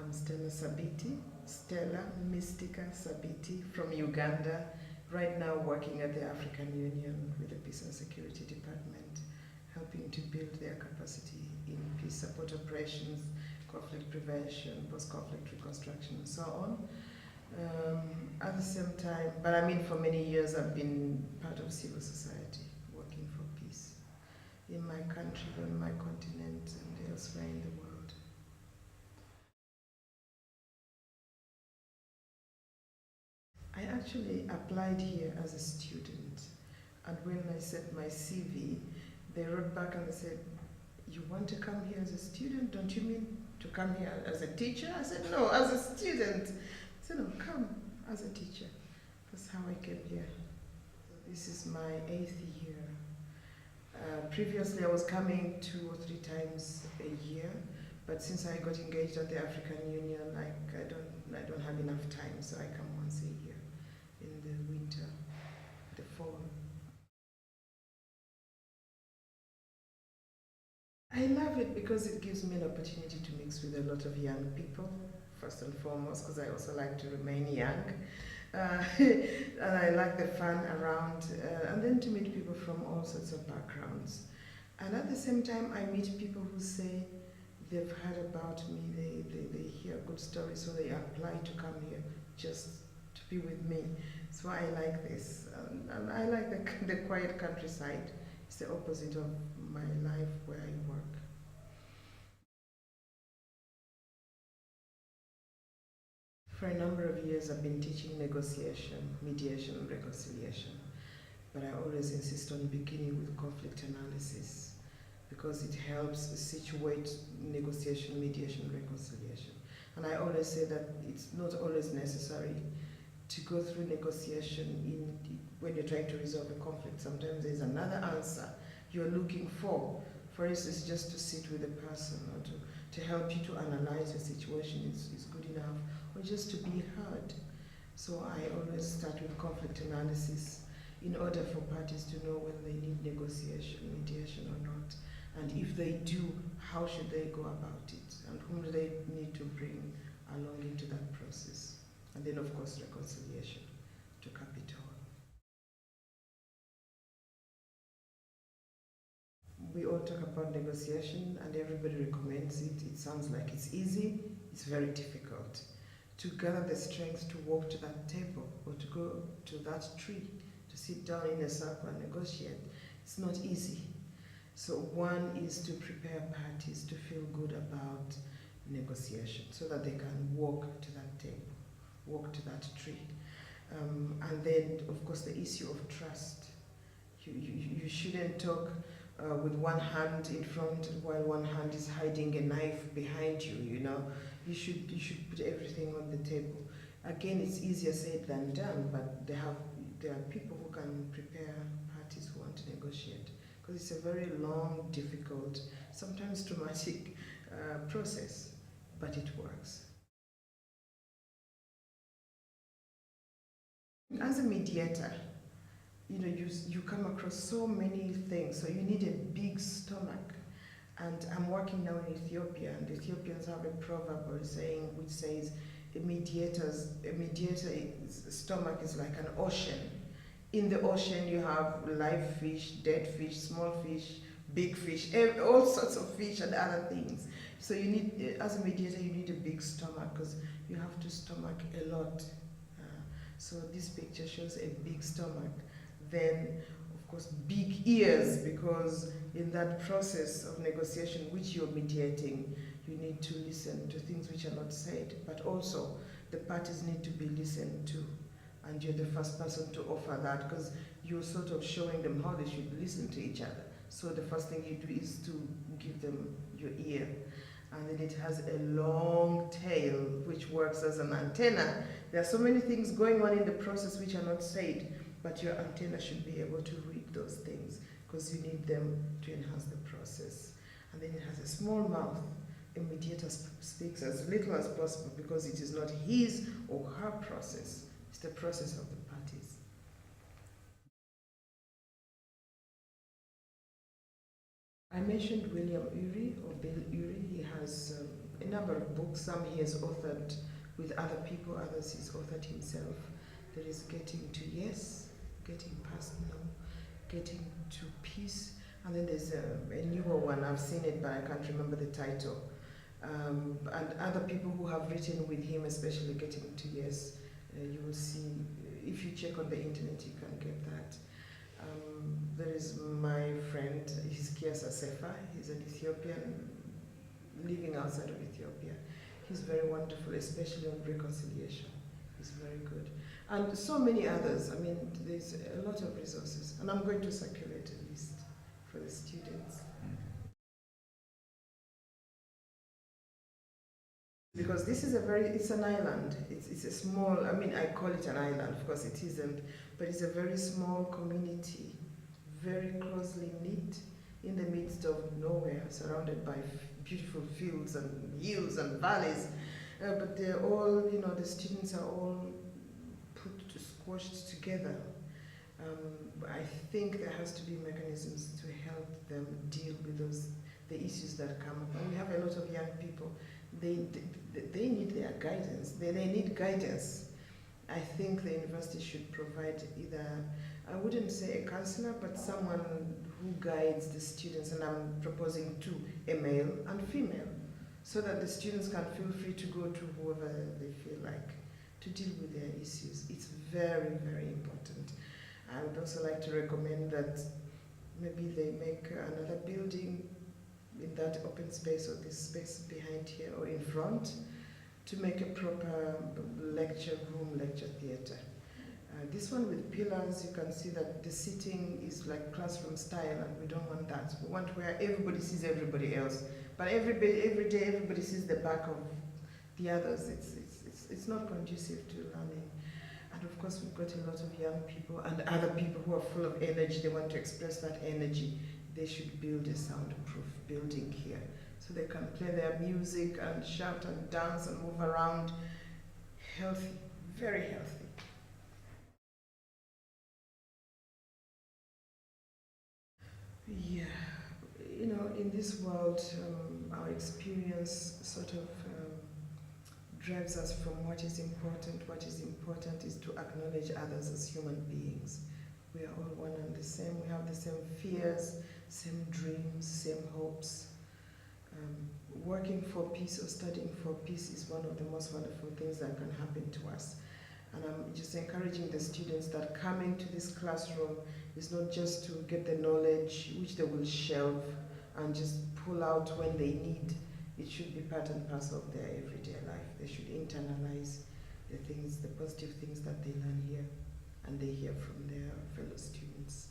I'm Stella Sabiiti, Stella Mystica Sabiiti from Uganda, right now working at the African Union with the Peace and Security Department, helping to build their capacity in peace support operations, conflict prevention, post-conflict reconstruction, and so on. At the same time, but I mean for many years I've been part of civil society, working for peace in my country, on my continent, and elsewhere in the world. I actually applied here as a student, and when I sent my CV, they wrote back and they said, "You want to come here as a student? Don't you mean to come here as a teacher?" I said, "No, as a student." I said, "No, come as a teacher." That's how I came here. This is my 8th year. Previously, I was coming 2 or 3 times a year, but since I got engaged at the African Union, I don't have enough time, so I come once a year in the winter, the fall. I love it because it gives me an opportunity to mix with a lot of young people, first and foremost, because I also like to remain young. And I like the fun around, and then to meet people from all sorts of backgrounds. And at the same time, I meet people who say they've heard about me, they hear good stories, so they apply to come here just to be with me. So I like this. And I like the quiet countryside. It's the opposite of my life where I work. For a number of years, I've been teaching negotiation, mediation, and reconciliation. But I always insist on beginning with conflict analysis because it helps situate negotiation, mediation, reconciliation. And I always say that it's not always necessary to go through negotiation when you're trying to resolve a conflict. Sometimes there's another answer you're looking for. For instance, just to sit with a person or to help you to analyze a situation is good enough, or just to be heard. So I always start with conflict analysis in order for parties to know whether they need negotiation, mediation or not. And if they do, how should they go about it? And whom do they need to bring along into that process? And then, of course, reconciliation to cap it all. We all talk about negotiation and everybody recommends it. It sounds like it's easy, it's very difficult. To gather the strength to walk to that table or to go to that tree, to sit down in a circle and negotiate, it's not easy. So one is to prepare parties to feel good about negotiation so that they can walk to that table, walk to that tree. And then, of course, the issue of trust. You shouldn't talk with one hand in front while one hand is hiding a knife behind you, you know. You should put everything on the table. Again, it's easier said than done, but there are people who can prepare parties who want to negotiate, because it's a very long, difficult, sometimes traumatic process, but it works. As a mediator, you know, you come across so many things, so you need a big stomach. And I'm working now in Ethiopia, and Ethiopians have a proverb or a saying which says a mediator's stomach is like an ocean. In the ocean you have live fish, dead fish, small fish, big fish, all sorts of fish and other things. So you need, as a mediator, you need a big stomach because you have to stomach a lot. So this picture shows a big stomach. Then, of course, big ears, because in that process of negotiation which you're mediating, you need to listen to things which are not said, but also the parties need to be listened to. And you're the first person to offer that because you're sort of showing them how they should listen to each other. So the first thing you do is to give them your ear. And then it has a long tail which works as an antenna. There are so many things going on in the process which are not said, but your antenna should be able to read those things because you need them to enhance the process. And then it has a small mouth. A mediator speaks as little as possible because it is not his or her process. It's the process of the parties. I mentioned William Ury, or Bill Ury. He has a number of books. Some he has authored with other people, others he's authored himself. There is Getting to Yes, Getting Past No, Getting to Peace, and then there's a newer one. I've seen it, but I can't remember the title. And other people who have written with him, especially Getting to Yes, you will see, if you check on the internet, you can get that. There is my friend, Hiskia Sefa. He's an Ethiopian living outside of Ethiopia. He's very wonderful, especially on reconciliation. He's very good. And so many others. I mean, there's a lot of resources. And I'm going to circulate a list for the students. Because this is it's an island. It's a small, I mean, I call it an island, of course it isn't, but it's a very small community, very closely knit in the midst of nowhere, surrounded by beautiful fields and hills and valleys. But they're all, you know, the students are all squashed together. I think there has to be mechanisms to help them deal with the issues that come up. And we have a lot of young people. They need their guidance. They need guidance. I think the university should provide either, I wouldn't say a counselor, but someone who guides the students, and I'm proposing two, a male and female, so that the students can feel free to go to whoever they feel like to deal with their issues. It's very, very important. I would also like to recommend that maybe they make another building in that open space, or this space behind here or in front, to make a proper lecture room, lecture theatre. This one with pillars, you can see that the seating is like classroom style, and we don't want that. We want where everybody sees everybody else, but every day everybody sees the back of the others. It's not conducive to learning. And of course, we've got a lot of young people and other people who are full of energy. They want to express that energy. They should build a soundproof building here, so they can play their music and shout and dance and move around. Healthy, very healthy. Yeah, you know, in this world, our experience sort of drives us from what is important. What is important is to acknowledge others as human beings. We are all one and the same. We have the same fears, same dreams, same hopes. Working for peace or studying for peace is one of the most wonderful things that can happen to us. And I'm just encouraging the students that coming to this classroom is not just to get the knowledge which they will shelve and just pull out when they need. It should be part and parcel of their everyday life. They should internalize the things, the positive things that they learn here and they hear from their fellow students.